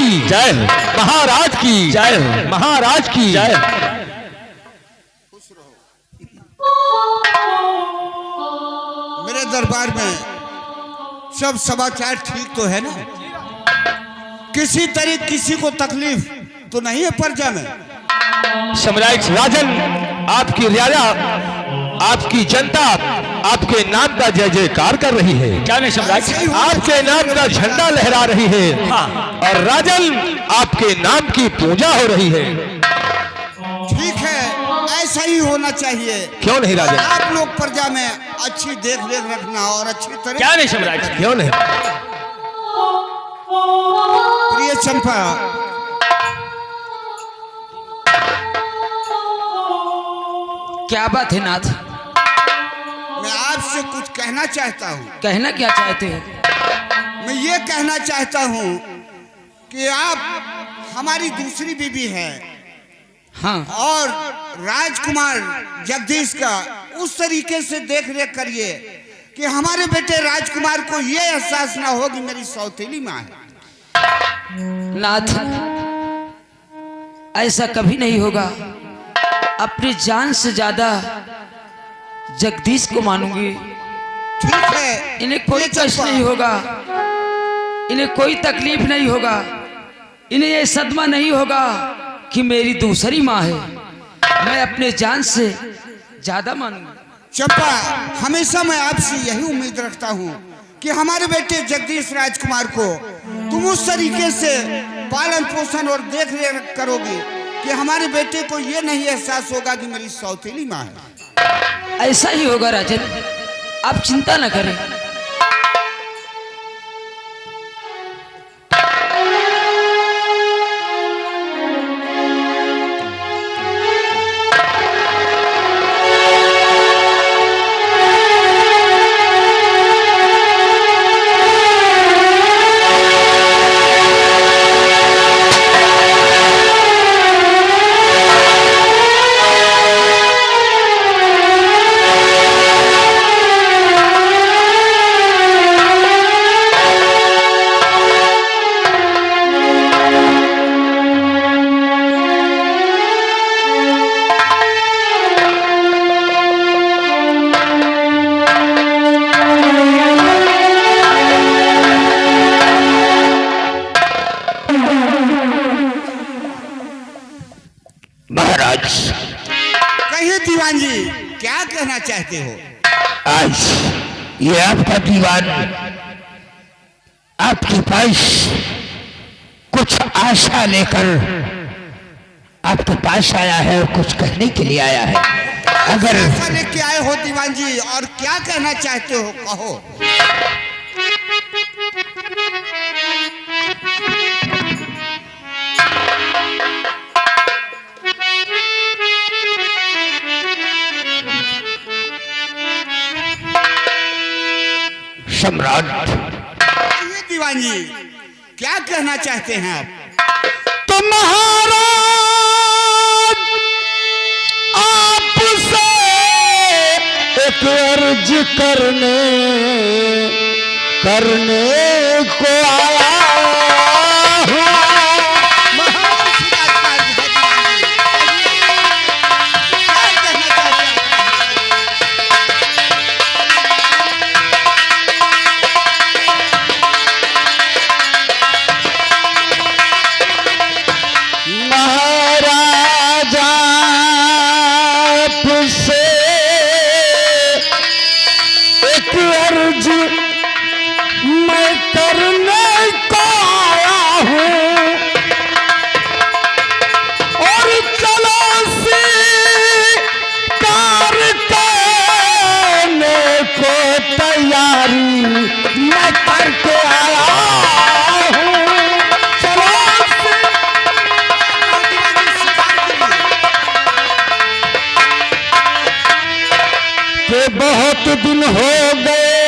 की जय, महाराज की जय, महाराज की जय। मेरे दरबार में सब समाचार ठीक तो है ना? किसी तरह किसी को तकलीफ तो नहीं है प्रजा में? सम्राट राजन, आपकी रियाया, आपकी जनता आपके नाम का जय जयकार कर रही है। क्या नहीं सम्राट, आपके नाम का झंडा लहरा रही है। हाँ। और राजन, आपके नाम की पूजा हो रही है। ठीक है, ऐसा ही होना चाहिए। क्यों नहीं राजन? आप लोग प्रजा में अच्छी देख रेख रखना और अच्छी तरह। क्या नहीं सम्राट, क्यों नहीं? प्रिय चंपा, क्या बात है नाथ? मैं आपसे कुछ कहना चाहता हूँ। कहना क्या चाहते हैं? मैं ये कहना चाहता हूँ कि आप हमारी दूसरी बीवी हैं। हाँ। और राजकुमार जगदीश का उस तरीके से देख रेख करिए कि हमारे बेटे राजकुमार को ये एहसास ना हो कि मेरी सौतेली माँ है। नाथ, ऐसा कभी नहीं होगा। अपनी जान से ज्यादा जगदीश को मानूंगी। ठीक है, इन्हें कोई कष्ट नहीं होगा, इन्हें कोई तकलीफ नहीं होगा, इन्हें यह सदमा नहीं होगा कि मेरी दूसरी माँ है। मैं अपने जान से ज्यादा मानूंगा। चंपा, हमेशा मैं आपसे यही उम्मीद रखता हूँ कि हमारे बेटे जगदीश राजकुमार को तुम उस तरीके से पालन पोषण और देख रेख करोगे कि हमारे बेटे को ये नहीं एहसास होगा कि मेरी सौतेली माँ है। ऐसा ही होगा राजन, आप चिंता न करें। कहिए दीवान जी, क्या कहना चाहते हो? आज ये आपका दीवान आपके पास कुछ आशा लेकर आपके पास आया है, कुछ कहने के लिए आया है। अगर आशा लेके आए हो दीवान जी, और क्या कहना चाहते हो, कहो। सम्राट, ये दीवान जी, क्या कहना चाहते हैं आप? तो महाराज, आपसे एक अर्ज करने को आया हूँ। बहुत दिन हो गए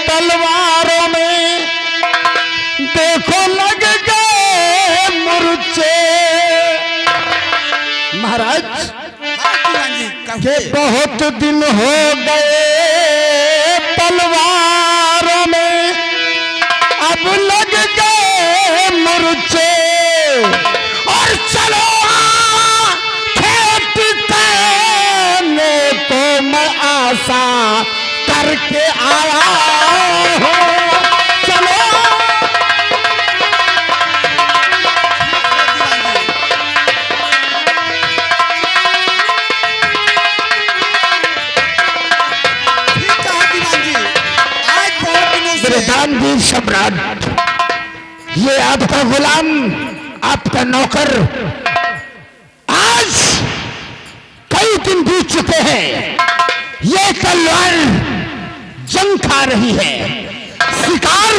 तलवारों में, देखो लग गए मुर्चे। महाराज, के बहुत दिन हो गए तलवारों में, अब लग गए मुर्चे। आया हूँ। चलो ठीक कहा दीवान जी। आज बहुत दिनों से दानवीर सम्राट, ये आपका गुलाम, आपका नौकर आज कई दिन बीत चुके हैं। ये तलवार जंग खा रही है, शिकार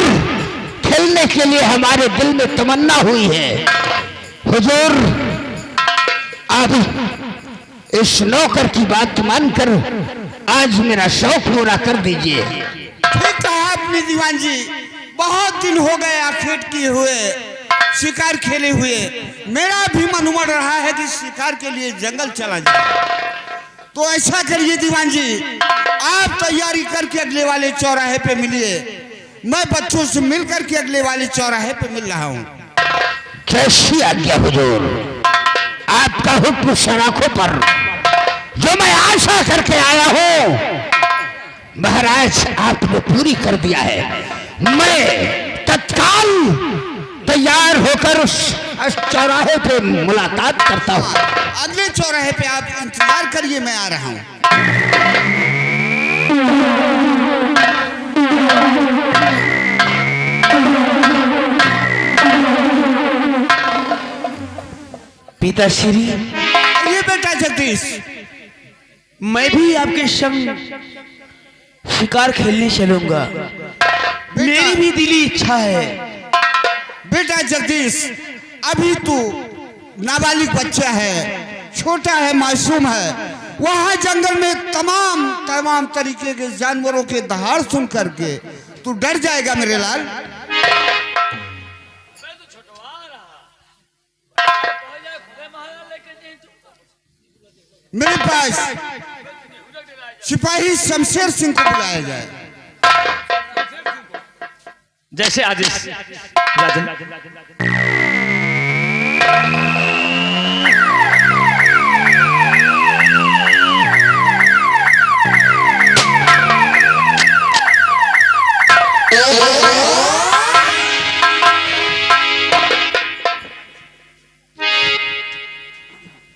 खेलने के लिए हमारे दिल में तमन्ना हुई है। हुजूर, आप इस नौकर की बात मानकर आज मेरा शौक पूरा कर दीजिए। ठीक कहा आपने दीवान जी। बहुत दिन हो गए आखेट किए हुए, शिकार खेले हुए। मेरा भी मन उमड़ रहा है कि शिकार के लिए जंगल चला जाए। तो ऐसा करिए दीवान जी, आप तैयारी करके अगले वाले चौराहे पे मिलिए। मैं बच्चों से मिलकर के अगले वाले चौराहे पे मिल रहा हूँ। कैसी आज्ञा हुजूर, आपका हुक्म सराखों पर जो मैं आशा करके आया हूँ महाराज आपने पूरी कर दिया है। मैं तत्काल तैयार होकर उस चौराहे पे मुलाकात करता हूँ। अगले चौराहे पे आप इंतजार करिए, मैं आ रहा हूँ। पिताश्री, ये बेटा जगदीश, मैं भी आपके संग शिकार खेलने चलूंगा। मेरी भी दिली इच्छा है। बेटा जगदीश, अभी तू नाबालिग बच्चा है, छोटा है, मासूम है। वहां जंगल में तमाम तरीके के जानवरों के दहाड़ सुन करके तू डर जाएगा मेरे लाल। मेरे पास सिपाही शमशेर सिंह को बुलाया जाए। जैसे आदेश राजन।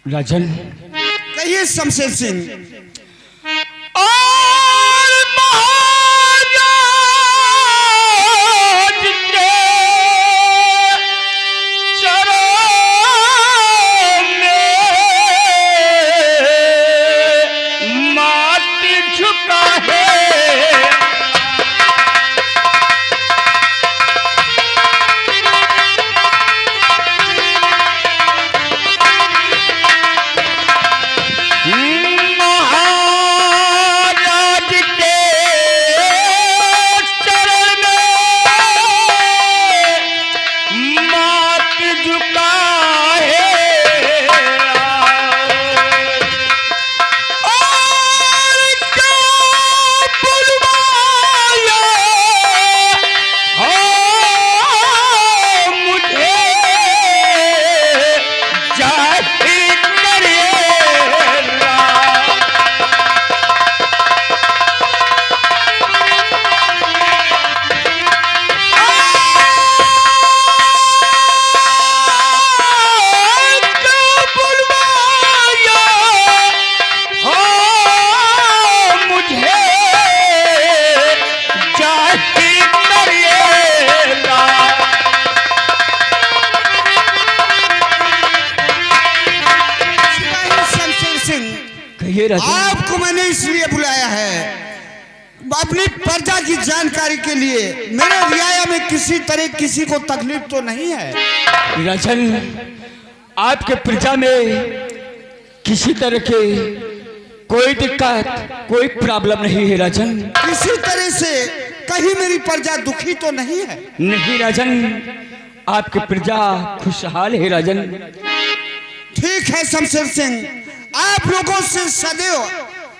राजन, कहिए शमशेर सिंह। आपको मैंने इसलिए बुलाया है अपनी प्रजा की जानकारी के लिए। मेरे रियाया में किसी तरह किसी को तकलीफ तो नहीं है। राजन, आपके प्रजा में किसी तरह के कोई दिक्कत, कोई प्रॉब्लम नहीं है राजन। किसी तरह से कहीं मेरी प्रजा दुखी तो नहीं है? नहीं राजन, आपकी प्रजा खुशहाल है राजन। ठीक है शमशेर सिंह, आप लोगों से सदैव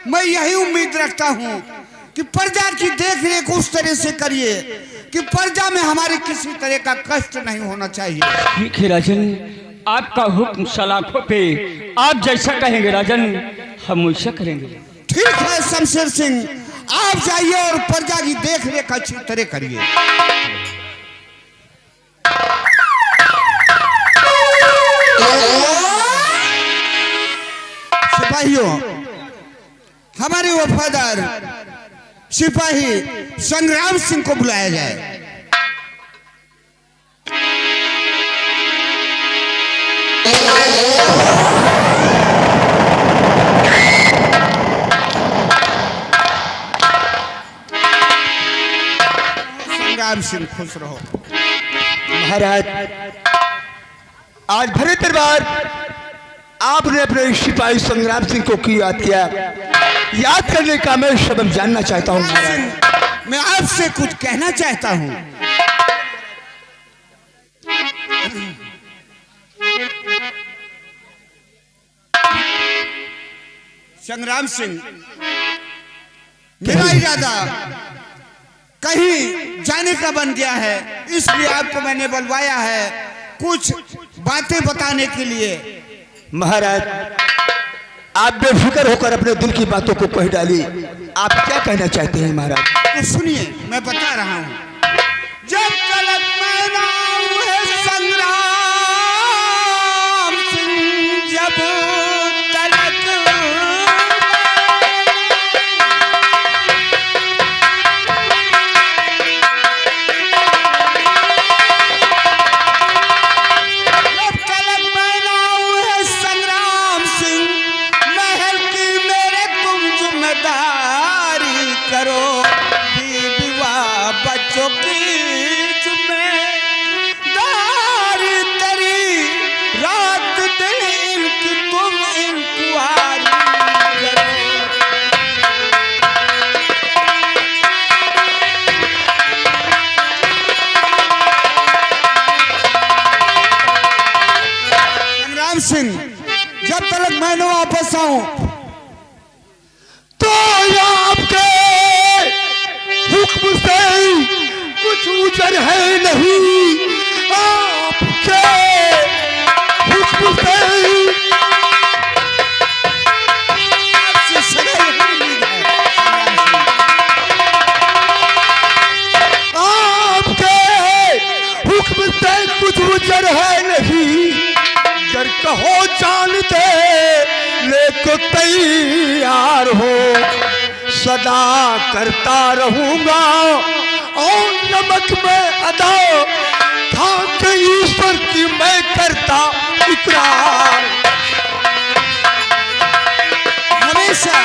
मैं यही उम्मीद रखता हूं कि प्रजा की देखरेख उस तरह से करिए कि प्रजा में हमारे किसी तरह का कष्ट नहीं होना चाहिए। ठीक है राजन, आपका हुक्म सलाखों पे, आप जैसा कहेंगे राजन हम वैसा करेंगे। ठीक है शमशेर सिंह, आप जाइए और प्रजा की देख रेख अच्छी तरह करिए। सिपाहियों, हमारे वफादार सिपाही संग्राम सिंह को बुलाया जाए। संग्राम सिंह खुश रहो। महाराज, आज भरे दरबार आपने अपने सिपाही संग्राम सिंह को क्यों याद किया? याद करने का मैं सबब जानना चाहता हूँ महाराज। मैं आपसे कुछ कहना चाहता हूँ। संग्राम सिंह, मेरा इरादा कहीं जाने का बन गया है, इसलिए आपको मैंने बुलवाया है कुछ बातें बताने के लिए। महाराज, आप बेफिक्र होकर अपने दिल की बातों को कह डाली। आप क्या कहना चाहते हैं महाराज? तो सुनिए, मैं बता रहा हूं। जब तलक मैं नाम है संग्राम सिंह, जब तलक मैं नाम है संग्राम सिंह, महल की मेरे तुम जिम्मेदारी करो, विवाह बच्चों की जिम्मेदारी तेरी, रात दिन की तुम इंक्वायरी करो। संग्राम सिंह, जब तक मैं न वापस आऊं तो आपके हुक्म से कुछ उजर है नहीं, आपके हुक्म से आपसे सदा यही उम्मीद है। आपके हुक्म से कुछ उजर है नहीं, जर कहो जानते लेको तैयार हो, सदा करता रहूंगा और नमक में अदा था कि ईश्वर की मैं करता इकरार। हमेशा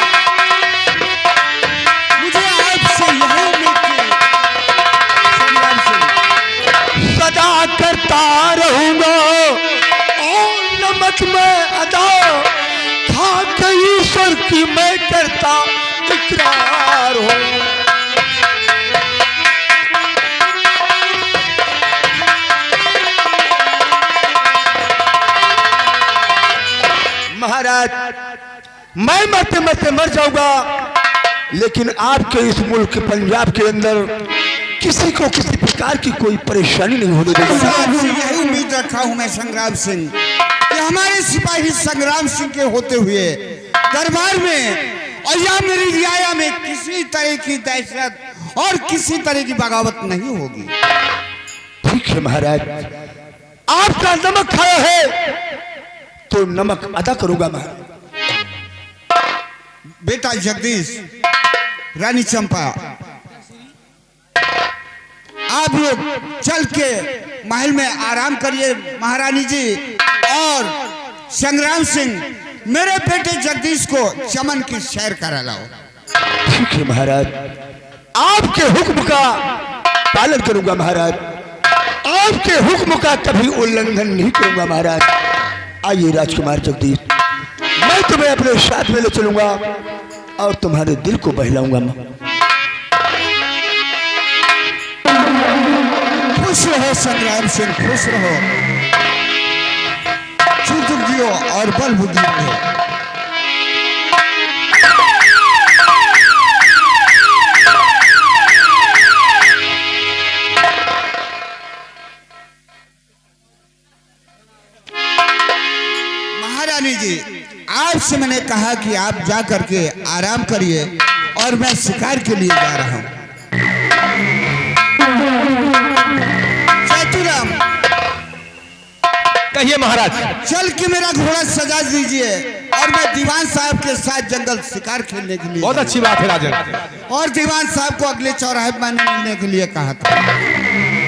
मुझे आपसे यही उम्मीद थी संग्राम सिंह। सदा करता रहूंगा और नमक में अदा था कि ईश्वर की मैं करता इकरार हो। महाराज, मैं मरते मरते मर जाऊंगा, लेकिन आपके इस मुल्क पंजाब के अंदर किसी को किसी प्रकार की कोई परेशानी नहीं होने देगी। आपसे यही उम्मीद रखा हूं मैं संग्राम सिंह कि हमारे सिपाही संग्राम सिंह के होते हुए दरबार में और या मेरी रियाया में किसी तरह की दहशत और किसी तरह की बगावत नहीं होगी। ठीक है महाराज, आपका नमक खाया है तो नमक अदा करूंगा महाराज। बेटा जगदीश, रानी चंपा, आप लोग चल के महल में आराम करिए महारानी जी, और संग्राम सिंह मेरे बेटे जगदीश को चमन की सैर करा लाओ। ठीक है महाराज, आपके हुक्म का पालन करूंगा महाराज, आपके हुक्म का कभी उल्लंघन नहीं करूंगा महाराज। आइए राजकुमार जगदीश, मैं तुम्हें अपने साथ में ले चलूंगा और तुम्हारे दिल को बहलाऊंगा। खुश रहो संग्राम सिंह, खुश रहो, सुख जियो और बल बुद्धि रहो। महारानी जी, आपसे मैंने कहा कि आप जा करके आराम करिए और मैं शिकार के लिए जा रहा हूँ। चतुराम, कहिए महाराज। चल के मेरा घोड़ा सजा दीजिए और मैं दीवान साहब के साथ जंगल शिकार खेलने के लिए। बहुत अच्छी बात है राजन। और दीवान साहब को अगले चौराहे पर मैंने मिलने के लिए कहा था।